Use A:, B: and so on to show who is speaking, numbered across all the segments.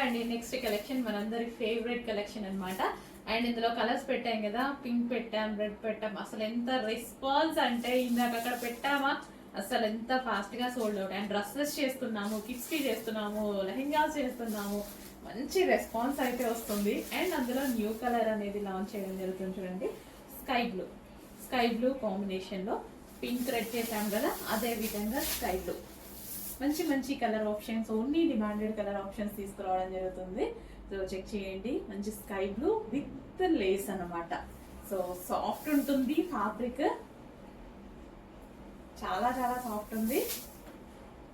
A: అండి next collection మనందరి favourite collection అన్నమాట. అండ్ ఇందులో కలర్స్ పెట్టాం కదా, పింక్ పెట్టాం, రెడ్ పెట్టాం. అసలు ఎంత రెస్పాన్స్ అంటే ఇందాక అక్కడ పెట్టామా అసలు ఎంత ఫాస్ట్ గా సోల్డ్ అవుట్. అండ్ డ్రెస్సెస్ చేస్తున్నాము, కిడ్స్ కి చేస్తున్నాము, లెహెంగాస్ చేస్తున్నాము. మంచి రెస్పాన్స్ అయితే వస్తుంది. అండ్ అందులో న్యూ కలర్ అనేది లాంచ్ చేయడం జరుగుతుంది. చూడండి, స్కై బ్లూ కాంబినేషన్ లో పింక్ రెడ్ చేసాం కదా, అదే విధంగా స్కై బ్లూ. మంచి మంచి colour options, only demanded colour options తీసుకురావడం జరుగుతుంది. సో చెక్ చేయండి. మంచి స్కై బ్లూ విత్ లేస్ అన్నమాట. సో సాఫ్ట్ ఉంటుంది ఫ్యాబ్రిక్, చాలా చాలా సాఫ్ట్ ఉంది.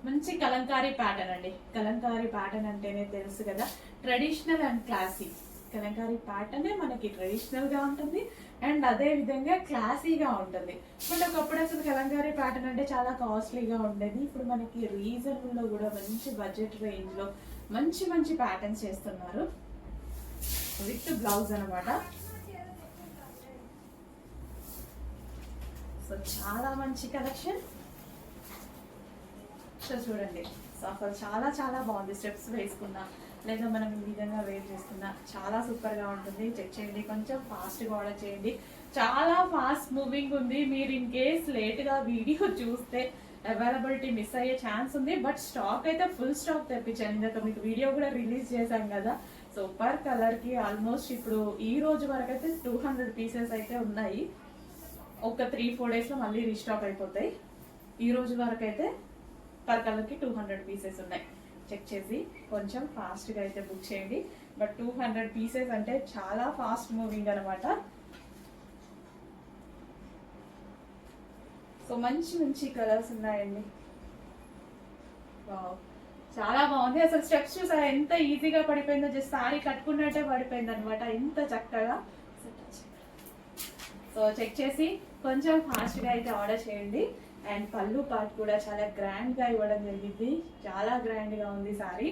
A: మంచి కలంకారీ ప్యాటర్న్ అండి. కలంకారీ ప్యాటర్న్ అంటేనే తెలుసు కదా, traditional and classy. Kalamkari pattern మనకి ట్రెడిషనల్ గా ఉంటుంది అండ్ అదే విధంగా క్లాసీగా ఉంటుంది. బట్ ఒకప్పుడు అసలు కలంకారీ ప్యాటర్న్ అంటే చాలా కాస్ట్లీగా ఉండేది. ఇప్పుడు మనకి రీజనబుల్ లో కూడా మంచి బడ్జెట్ రేంజ్ లో మంచి మంచి ప్యాటర్న్స్ చేస్తున్నారు విత్ బ్లౌజ్ అనమాట. సో చాలా మంచి కలెక్షన్. సో చూడండి, సో అసలు చాలా చాలా బాగుంది. స్టెప్స్ వేసుకున్నా లేదా మనం ఈ విధంగా వేర్ చేసుకున్నా చాలా సూపర్ గా ఉంటుంది. చెక్ చేయండి, కొంచెం ఫాస్ట్ గా ఆర్డర్ చేయండి. చాలా ఫాస్ట్ మూవింగ్ ఉంది. మీరు ఇన్ కేస్ లేట్ గా వీడియో చూస్తే అవైలబిలిటీ మిస్ అయ్యే ఛాన్స్ ఉంది. బట్ స్టాక్ అయితే ఫుల్ స్టాక్ తెప్పించాను. ఇందాక మీకు వీడియో కూడా రిలీజ్ చేశాం కదా. సో పర్ కలర్ కి ఆల్మోస్ట్ ఇప్పుడు ఈ రోజు వరకు అయితే 200 పీసెస్ అయితే ఉన్నాయి. ఒక 3-4 డేస్ లో మళ్ళీ రీస్టాక్ అయిపోతాయి. ఈ రోజు వరకు అయితే పర్ కలర్ కి 200 పీసెస్ ఉన్నాయి. చెక్ చేసి కొంచెం ఫాస్ట్ గా అయితే బుక్ చేయండి. బట్ 200 పీసెస్ అంటే చాలా ఫాస్ట్ మూవింగ్ అనమాట. సో మంచి మంచి కలర్స్ ఉన్నాయండి. చాలా బాగుంది. అసలు స్టెప్స్ చూసారా ఎంత ఈజీగా పడిపోయిందో, జస్ట్ సారీ కట్టుకున్నట్టే పడిపోయింది అనమాట, ఎంత చక్కగా. సో చెక్ చేసి కొంచెం ఫాస్ట్ గా అయితే ఆర్డర్ చేయండి. అండ్ పళ్ళు పార్ట్ కూడా చాలా గ్రాండ్ గా ఇవ్వడం జరిగింది. చాలా గ్రాండ్ గా ఉంది సారీ.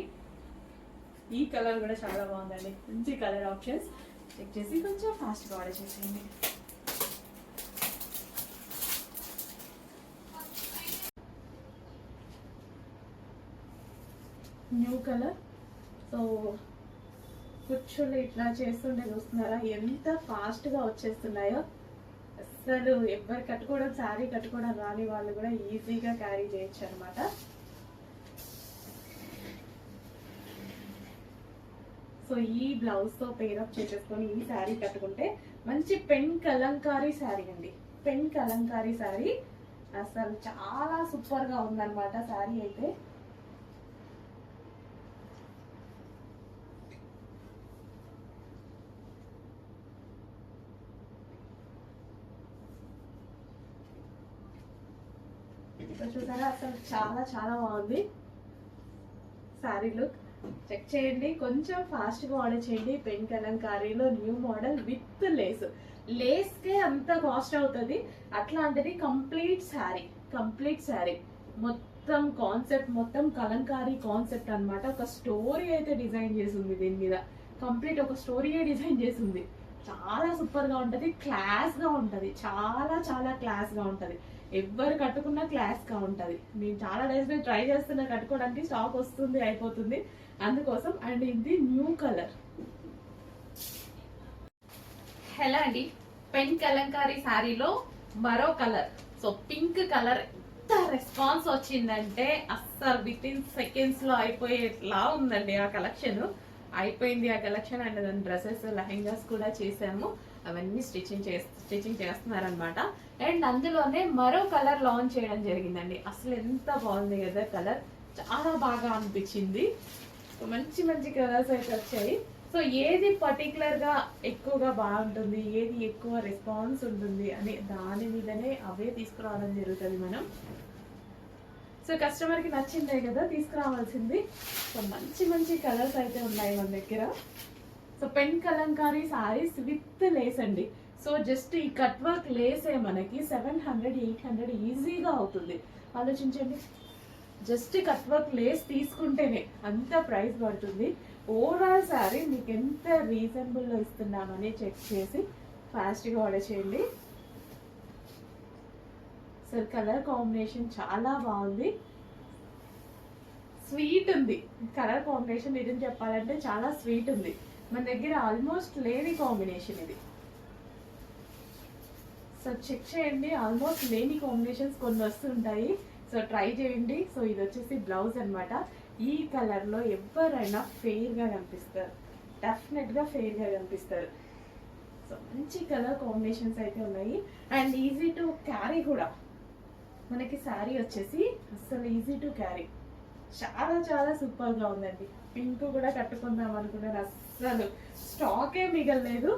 A: ఈ కలర్ కూడా చాలా బాగుందండి. మంచి కలర్ ఆప్షన్స్. చెక్ చేసి కొంచెం ఫాస్ట్ గా ఆర్డర్ చేసేయండి. New colour. సో కుచ్చులు ఇట్లా చేస్తుంటే చూస్తున్నారా ఎంత ఫాస్ట్ గా వచ్చేస్తున్నాయో. అసలు ఎవరు కట్టుకోవడం, శారీ కట్టుకోవడం రాని వాళ్ళు కూడా ఈజీగా క్యారీ చేయొచ్చు అనమాట. సో ఈ బ్లౌజ్ తో పేరప్ చేసేసుకొని ఈ శారీ కట్టుకుంటే మంచి పెన్ కలంకారీ శారీ అండి. పెన్ కలంకారీ శారీ అసలు చాలా సూపర్ గా ఉందన్నమాట శారీ అయితే. చూసారా అసలు చాలా చాలా బాగుంది శారీ లుక్. చెక్ చేయండి, కొంచెం ఫాస్ట్ గా ఆర్డర్ చేయండి. పెన్ కలంకారీలో new model with lace. Lace కే అంత కాస్ట్ అవుతుంది, అట్లాంటిది కంప్లీట్ శారీ మొత్తం కాన్సెప్ట్, మొత్తం కలంకారీ కాన్సెప్ట్ అన్నమాట. ఒక స్టోరీ అయితే డిజైన్ చేసింది దీని మీద. కంప్లీట్ ఒక స్టోరీయే డిజైన్ చేసింది. చాలా సూపర్ గా ఉంటది, క్లాస్ గా ఉంటది, చాలా చాలా క్లాస్ గా ఉంటది. ఎవరు కట్టుకున్నా క్లాస్ గా ఉంటది. నేను చాలా డేస్ మీద ట్రై చేస్తున్నా కట్టుకోవడానికి, స్టాక్ వస్తుంది అయిపోతుంది అందుకోసం. అండ్ ఇది న్యూ కలర్. హలో అండి, పెన్ కలంకారీ శారీలో మరో కలర్. సో పింక్ కలర్ ఎంత రెస్పాన్స్ వచ్చిందంటే అస్సలు విత్ ఇన్ సెకండ్స్ లో అయిపోయేలా ఉందండి ఆ కలెక్షన్. అయిపోయింది ఆ కలెక్షన్. అండ్ దాని డ్రెస్సెస్, లెహెంగాస్ కూడా చేసాము. అవన్నీ స్టిచ్చింగ్ చేస్తున్నారనమాట. అండ్ అందులోనే మరో కలర్ లాంచ్ చేయడం జరిగిందండి. అసలు ఎంత బాగుంది కదా కలర్, చాలా బాగా అనిపించింది. మంచి మంచి కలర్స్ అయితే వచ్చాయి. సో ఏది పర్టికులర్ గా ఎక్కువగా బాగుంటుంది, ఏది ఎక్కువ రెస్పాన్స్ ఉంటుంది అని దాని మీదనే అవే తీసుకురావడం జరుగుతుంది మనం. సో కస్టమర్ కి నచ్చిందే కదా తీసుకురావాల్సింది. సో మంచి మంచి కలర్స్ అయితే ఉన్నాయి మన దగ్గర. So pen Kalamkari saris with lace అండి. సో జస్ట్ ఈ కట్ వర్క్ లేసే మనకి 700-800 ఈజీగా అవుతుంది. ఆలోచించండి, జస్ట్ కట్ వర్క్ లేస్ తీసుకుంటేనే అంత ప్రైస్ పడుతుంది. ఓవరాల్ శారీ మీకు ఎంత రీజనబుల్ లో ఇస్తున్నామని చెక్ చేసి ఫాస్ట్ గా ఆర్డర్ చేయండి. సో కలర్ కాంబినేషన్ చాలా బాగుంది. స్వీట్ ఉంది కలర్ కాంబినేషన్. నిజం చెప్పాలంటే చాలా స్వీట్ ఉంది. మన దగ్గర ఆల్మోస్ట్ లేని కాంబినేషన్ ఇది. సో చెక్ చేయండి, ఆల్మోస్ట్ లేని కాంబినేషన్స్ కొన్ని వస్తుంటాయి. సో ట్రై చేయండి. సో ఇది వచ్చేసి బ్లౌజ్ అనమాట. ఈ కలర్లో ఎవరైనా ఫెయిర్గా కనిపిస్తారు, డెఫినెట్గా ఫెయిర్గా కనిపిస్తారు. సో మంచి కలర్ కాంబినేషన్స్ అయితే ఉన్నాయి అండ్ ఈజీ టు క్యారీ కూడా. మనకి శారీ వచ్చేసి అసలు ఈజీ టు క్యారీ, చాలా చాలా సూపర్గా ఉందండి. పింక్ కూడా కట్టుకుందాం అనుకున్నాను, అస్సలు స్టాకే మిగలలేదు.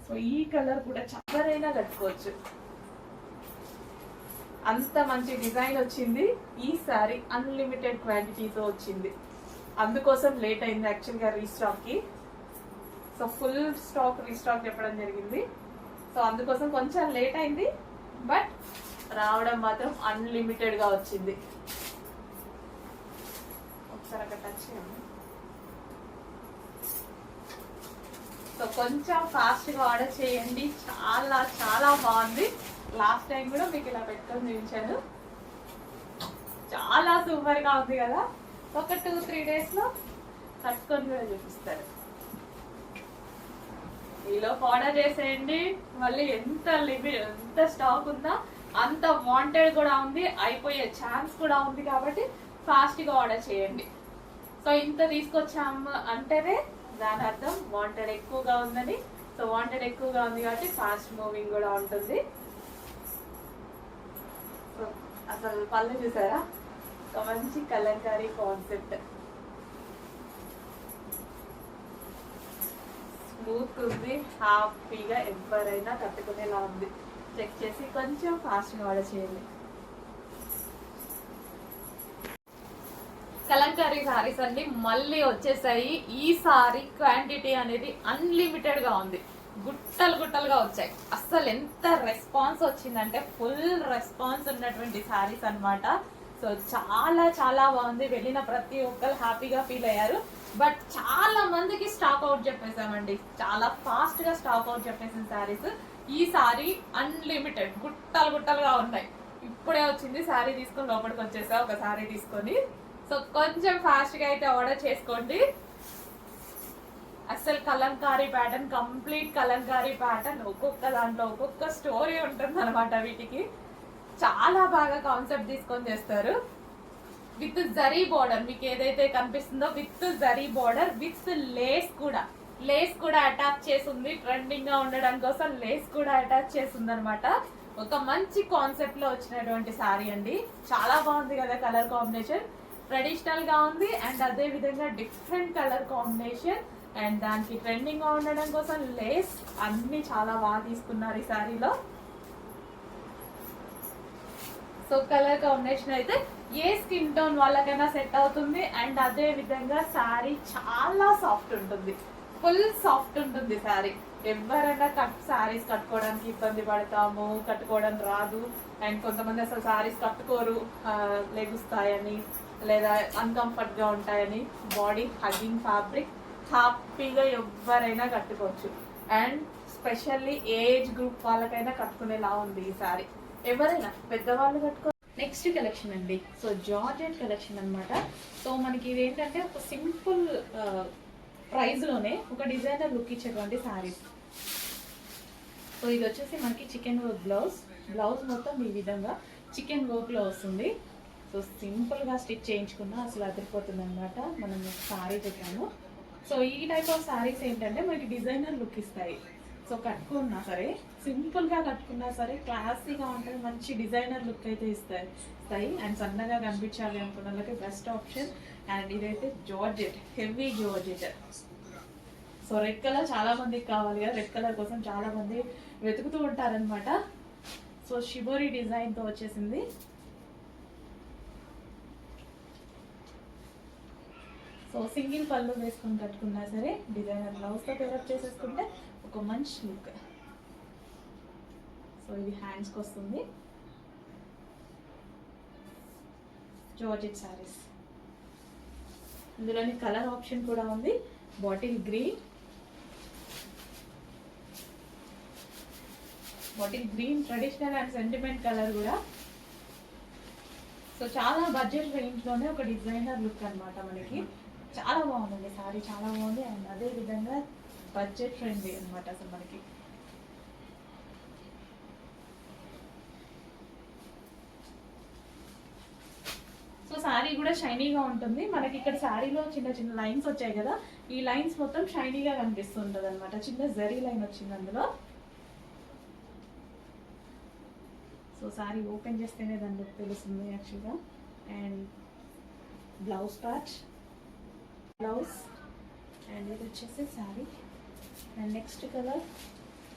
A: సో ఈ కలర్ కూడా ఎవరైనా కట్టుకోవచ్చు, అంత మంచి డిజైన్ వచ్చింది. ఈ శారీ అన్లిమిటెడ్ క్వాంటిటీతో వచ్చింది, అందుకోసం లేట్ అయింది యాక్చువల్గా రీస్టాక్కి. సో ఫుల్ స్టాక్ రీస్టాక్ చెప్పడం జరిగింది. సో అందుకోసం కొంచెం లేట్ అయింది, బట్ రావడం మాత్రం అన్లిమిటెడ్గా వచ్చింది. ఒకసారి అక్కడ టచ్ చేయండి. సో కొంచెం ఫాస్ట్గా ఆర్డర్ చేయండి, చాలా చాలా బాగుంది. లాస్ట్ టైం కూడా మీకు ఇలా పెట్టుకొని చూపించాను, చాలా సూపర్గా ఉంది కదా. ఒక 2-3 డేస్లో కట్టుకొని కూడా చూపిస్తారు. ఈలోపు ఆర్డర్ చేసేయండి. మళ్ళీ ఎంత స్టాక్ ఉందా అంత వాంటెడ్ కూడా ఉంది, అయిపోయే ఛాన్స్ కూడా ఉంది. కాబట్టి ఫాస్ట్గా ఆర్డర్ చేయండి. సో ఇంత తీసుకొచ్చాము అంటేనే దాని అర్థం వాంటెడ్ ఎక్కువగా ఉందని. సో వాంటెడ్ ఎక్కువగా ఉంది కాబట్టి ఫాస్ట్ మూవింగ్ కూడా ఉంటుంది. సో అసలు పళ్ళు చూసారా, ఒక మంచి కలంకారీ కాన్సెప్ట్, స్మూత్ ఉంది, హ్యాపీగా ఎవరైనా కట్టుకునేలా ఉంది. చెక్ చేసి కొంచెం ఫాస్ట్గా ఆర్డర్ చేయండి. కలంకారీ సారీస్ అండి మళ్ళీ వచ్చేసాయి. ఈ సారీ క్వాంటిటీ అనేది అన్లిమిటెడ్ గా ఉంది, గుట్టలు గుట్టలుగా వచ్చాయి. అస్సలు ఎంత రెస్పాన్స్ వచ్చిందంటే ఫుల్ రెస్పాన్స్ ఉన్నటువంటి సారీస్ అన్నమాట. సో చాలా చాలా బాగుంది, వెళ్ళిన ప్రతి ఒక్కరు హ్యాపీగా ఫీల్ అయ్యారు. బట్ చాలా మందికి స్టాక్ అవుట్ చెప్పేసామండి, చాలా ఫాస్ట్ గా స్టాక్ అవుట్ చెప్పేసిన సారీస్. ఈ సారీ అన్లిమిటెడ్ గుట్టలు గుట్టలుగా ఉన్నాయి. ఇప్పుడే వచ్చింది, సారీ తీసుకొని లోపలికి వచ్చేసా ఒక సారీ తీసుకొని. సో కొంచెం ఫాస్ట్ గా అయితే ఆర్డర్ చేసుకోండి. అసలు Kalamkari pattern, complete Kalamkari pattern, ఒక్కొక్క దాంట్లో ఒక్కొక్క స్టోరీ ఉంటుంది అనమాట. వీటికి చాలా బాగా కాన్సెప్ట్ తీసుకొని చేస్తారు. విత్ జరీ బోర్డర్, మీకు ఏదైతే కనిపిస్తుందో with zari border with lace కూడా అటాచ్ చేసి ఉంది. ట్రెండింగ్ గా ఉండడం కోసం లేస్ కూడా అటాచ్ చేసి ఉంది అనమాట. ఒక మంచి కాన్సెప్ట్ లో వచ్చినటువంటి సారీ అండి, చాలా బాగుంది కదా. కలర్ కాంబినేషన్ ట్రెడిషనల్ గా ఉంది అండ్ అదే విధంగా డిఫరెంట్ కలర్ కాంబినేషన్ అండ్ దానికి ట్రెండింగ్ గా ఉండడం కోసం లేస్ అన్ని చాలా బాగా తీసుకున్నారు ఈ సారీలో. సో కలర్ కాంబినేషన్ అయితే ఏ స్కిన్ టోన్ వాళ్ళకైనా సెట్ అవుతుంది అండ్ అదే విధంగా సారీ చాలా సాఫ్ట్ ఉంటుంది, ఫుల్ సాఫ్ట్ ఉంటుంది సారీ. ఎవరైనా సారీస్ కట్టుకోవడానికి ఇబ్బంది పడతాము, కట్టుకోవడం రాదు అండ్ కొంతమంది అసలు సారీస్ కట్టుకోరు, లెగుస్తాయని లేదా అన్కంఫర్ట్ గా ఉంటాయని. బాడీ హగ్గింగ్ ఫ్యాబ్రిక్, హ్యాపీగా ఎవరైనా కట్టుకోవచ్చు అండ్ స్పెషల్లీ ఏజ్ గ్రూప్ వాళ్ళకైనా కట్టుకునేలా ఉంది ఈ సారీ. ఎవరైనా పెద్దవాళ్ళు కట్టుకో. నెక్స్ట్ కలెక్షన్ అండి, సో జార్జెట్ కలెక్షన్ అన్నమాట. సో మనకి ఇది ఏంటంటే ఒక సింపుల్ ప్రైస్ లోనే ఒక డిజైనర్ లుక్ ఇచ్చేటువంటి సారీస్. సో ఇది వచ్చేసి మనకి చికెన్ వర్క్ బ్లౌజ్ మొత్తం ఈ విధంగా చికెన్ వర్క్ లో వస్తుంది. సో సింపుల్ గా స్టిచ్ చేయించుకున్నా అసలు అదిరిపోతుంది అనమాట. మనం సారీ చెప్పాము. సో ఈ టైప్ ఆఫ్ సారీస్ ఏంటంటే మనకి డిజైనర్ లుక్ ఇస్తాయి. సో కట్టుకున్నా సరే, సింపుల్ గా కట్టుకున్నా సరే క్లాసీగా ఉంటుంది, మంచి డిజైనర్ లుక్ అయితే ఇస్తాయి అండ్ సన్నగా కనిపించాలి అనుకున్న వాళ్ళకి బెస్ట్ ఆప్షన్. అండ్ ఇదైతే georgette, heavy georgette. So red colour చాలా మందికి కావాలి కదా, రెడ్ కలర్ కోసం చాలా మంది వెతుకుతూ ఉంటారనమాట. సో షిబోరి డిజైన్ తో వచ్చేసింది. సో సింగిల్ పళ్ళు వేసుకుని కట్టుకున్నా సరే, డిజైనర్ బ్లౌజ్తో డెవలప్ చేసేసుకుంటే ఒక మంచి లుక్. సో ఇది హ్యాండ్స్కి వస్తుంది. జార్జెట్ సారీస్, ఇందులోని కలర్ ఆప్షన్ కూడా ఉంది. Bottle green traditional and sentiment colour కూడా. సో సో చాలా బడ్జెట్ రేంజ్లోనే ఒక డిజైనర్ లుక్ అనమాట మనకి. చాలా బాగుందండి సారీ, చాలా బాగుంది. అండ్ అదే విధంగా బడ్జెట్ ఫ్రెండ్లీ అనమాట అసలు మనకి. సో సారీ కూడా షైనీగా ఉంటుంది మనకి. ఇక్కడ సారీలో చిన్న చిన్న లైన్స్ వచ్చాయి కదా, ఈ లైన్స్ మొత్తం షైనీగా కనిపిస్తుంటది అనమాట. చిన్న జరీ లైన్ వచ్చింది అందులో. సో సారీ ఓపెన్ చేస్తేనే దాని తెలుస్తుంది యాక్చువల్గా. And blouse part, blouse, and ఇది వచ్చేసి sorry. And next colour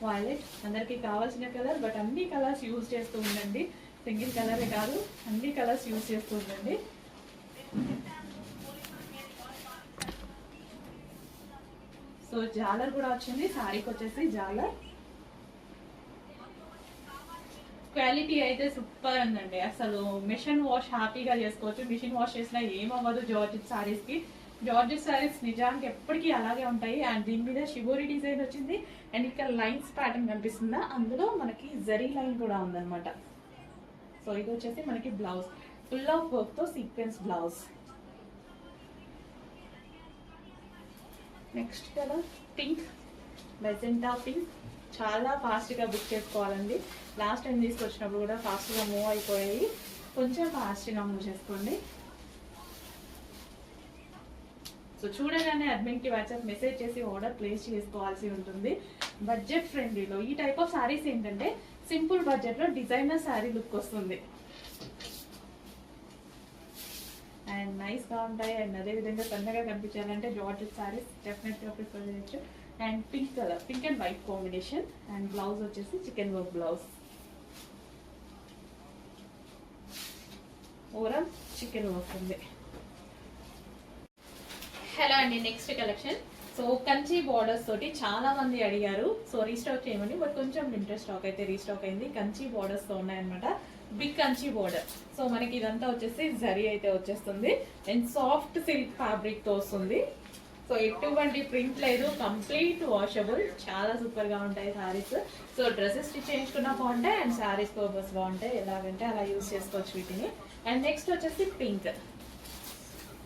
A: violet, అందరికీ కావాల్సిన కలర్. బట్ అన్ని కలర్స్ యూజ్ చేస్తూ ఉండండి, సింగిల్ కలరే కాదు అన్ని కలర్స్ యూజ్ చేస్తూ ఉండండి. సో జాలర్ కూడా వచ్చింది సారీకి వచ్చేసి జాలర్. క్వాలిటీ అయితే సూపర్ ఉందండి అసలు. మిషన్ వాష్ హ్యాపీగా చేసుకోవచ్చు, మిషన్ వాష్ చేసినా ఏమవ్వదు జార్జెట్ సారీస్కి. జార్జెట్ సారీస్ నిజానికి ఎప్పటికీ అలాగే ఉంటాయి. అండ్ దీని మీద షిబోరి డిజైన్ వచ్చింది. అండ్ ఇక్కడ లైన్స్ ప్యాటర్న్ కనిపిస్తుందా, అందులో మనకి జరీ లైన్ కూడా ఉందన్నమాట. సో ఇది వచ్చేసి మనకి బ్లౌజ్, ఫుల్ ఆఫ్ వర్క్తో sequence blouse. Next colour pink, magenta pink. చాలా ఫాస్ట్గా బుక్ చేసుకోవాలండి. లాస్ట్ టైం తీసుకొచ్చినప్పుడు కూడా ఫాస్ట్గా మూవ్ అయిపోయాయి, కొంచెం ఫాస్ట్గా మూవ్ చేసుకోండి. సో చూడగానే అడ్మిన్కి వాట్సాప్ మెసేజ్ చేసి ఆర్డర్ ప్లేస్ చేసుకోవాల్సి ఉంటుంది. బడ్జెట్ ఫ్రెండ్లీలో ఈ టైప్ ఆఫ్ శారీస్ ఏంటంటే సింపుల్ బడ్జెట్లో డిజైనర్ శారీ లుక్ వస్తుంది. అండ్ నైస్గా ఉంటాయి. అండ్ అదేవిధంగా సన్నగా కనిపించాలంటే జార్జెట్ శారీస్ డెఫినెట్గా ప్రిఫర్ చేయొచ్చు. And pink colour, pink and white combination. And blouse వచ్చేసి chicken work blouse. Overall chicken work ఉంది. హలో అండి, next collection. So Kanchi borders తోటి చాలా మంది అడిగారు, సో రీస్టాక్ చేయమని. బట్ కొంచెం లిమిటెడ్ స్టాక్ అయితే రీస్టాక్ అయింది. కంచి బార్డర్స్ తో ఉన్నాయన్నమాట, బిగ్ కంచి బార్డర్. సో మనకి ఇదంతా వచ్చేసి జరీ అయితే వచ్చేస్తుంది. అండ్ సాఫ్ట్ సిల్క్ ఫ్యాబ్రిక్ తో వస్తుంది. సో ఎటువంటి ప్రింట్ లేదు, కంప్లీట్ వాషబుల్. చాలా సూపర్ గా ఉంటాయి సారీస్. సో డ్రెస్సెస్ స్టిచ్ చేయించుకున్నా బాగుంటాయి, అండ్ సారీస్ పర్పస్ బాగుంటాయి. ఎలాగంటే అలా యూజ్ చేసుకోవచ్చు వీటిని. అండ్ నెక్స్ట్ వచ్చేసి పింక్,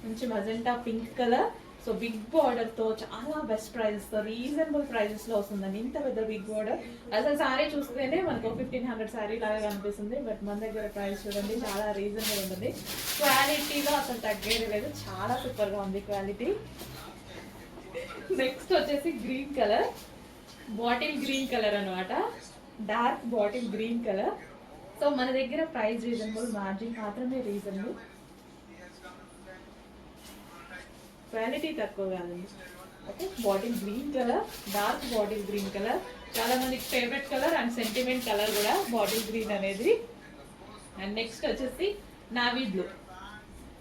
A: మంచి magenta pink colour. So big border తో చాలా బెస్ట్ ప్రైజెస్ తో రీజనబుల్ ప్రైజెస్ లో వస్తుందండి. ఇంత పెద్ద బిగ్ బార్డర్ అసలు సారీ చూస్తేనే మనకు 1500 సారీ లాగా కనిపిస్తుంది. బట్ మన దగ్గర ప్రైస్ చూడండి చాలా రీజనబుల్ ఉంటుంది. క్వాలిటీలో అసలు తగ్గేది లేదు, చాలా సూపర్ గా ఉంది క్వాలిటీ. నెక్స్ట్ వచ్చేసి green colour, bottle green colour అనమాట, dark bottle green colour. So మన దగ్గర ప్రైస్ రీజనబుల్, మార్జిన్ మాత్రమే రీజనబుల్, క్వాలిటీ తక్కువ కాదండి. Okay, bottle green colour, dark bottle green colour. చాలా మందికి favourite colour and sentiment colour కూడా బాటిల్ గ్రీన్ అనేది. అండ్ నెక్స్ట్ వచ్చేసి నావీ బ్లూ.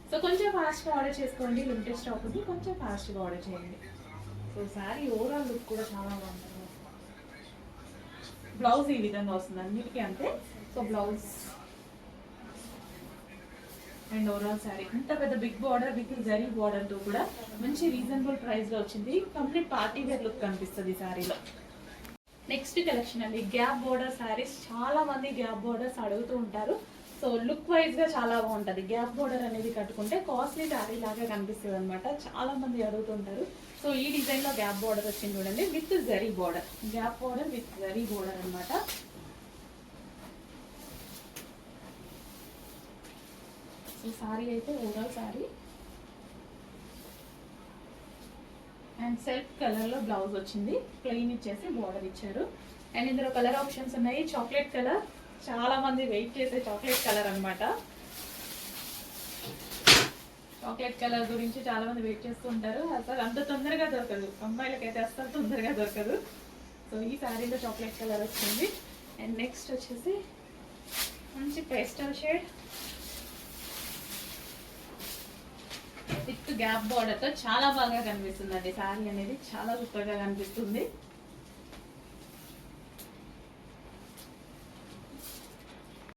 A: సో కొంచెం ఫాస్ట్గా ఆర్డర్ చేసుకోండి, లిమిటెడ్ స్టాక్ ఉంది, కొంచెం ఫాస్ట్గా ఆర్డర్ చేయండి. సో సారీ ఓవరాల్ లుక్ కూడా చాలా బాగుంటుంది. బ్లౌజ్ ఈ విధంగా వస్తుంది అన్నిటికీ అంతే. So blouse and overall sari ఇంత పెద్ద big border with zari border తో కూడా మంచి రీజనబుల్ ప్రైస్ లో వచ్చింది. కంప్లీట్ పార్టీ వేర్ లుక్ కనిపిస్తుంది శారీలో. నెక్స్ట్ కలెక్షన్ అండి, గ్యాప్ బార్డర్ శారీస్. చాలా మంది గ్యాప్ బార్డర్స్ అడుగుతూ ఉంటారు. సో లుక్ వైజ్ గా చాలా బాగుంటది. గ్యాప్ బార్డర్ అనేది కట్టుకుంటే కాస్ట్లీ శారీ లాగా కనిపిస్తుంది అనమాట. చాలా మంది అడుగుతుంటారు. సో ఈ డిజైన్ లో గ్యాప్ బార్డర్ వచ్చింది చూడండి, with zari border. Gap border with zari border అనమాట. ఈ సారీ అయితే overall sorry and self colour లో బ్లౌజ్ వచ్చింది, ప్లెయిన్ ఇచ్చేసి బార్డర్ ఇచ్చారు. అండ్ ఇందులో కలర్ ఆప్షన్స్ ఉన్నాయి. చాక్లెట్ కలర్, చాలా మంది వెయిట్ చేసే చాక్లెట్ కలర్ అనమాట. చాక్లెట్ కలర్ గురించి చాలా మంది వెయిట్ చేస్తూ ఉంటారు. అసలు అంత తొందరగా దొరకదు, అమ్మాయిలకైతే అస్సలు తొందరగా దొరకదు. సో ఈ శారీలో చాక్లెట్ కలర్ వచ్చింది. అండ్ నెక్స్ట్ వచ్చేసి మంచి pastel shade with gap border తో చాలా బాగా కనిపిస్తుంది అండి. శారీ అనేది చాలా సూపర్ గా కనిపిస్తుంది.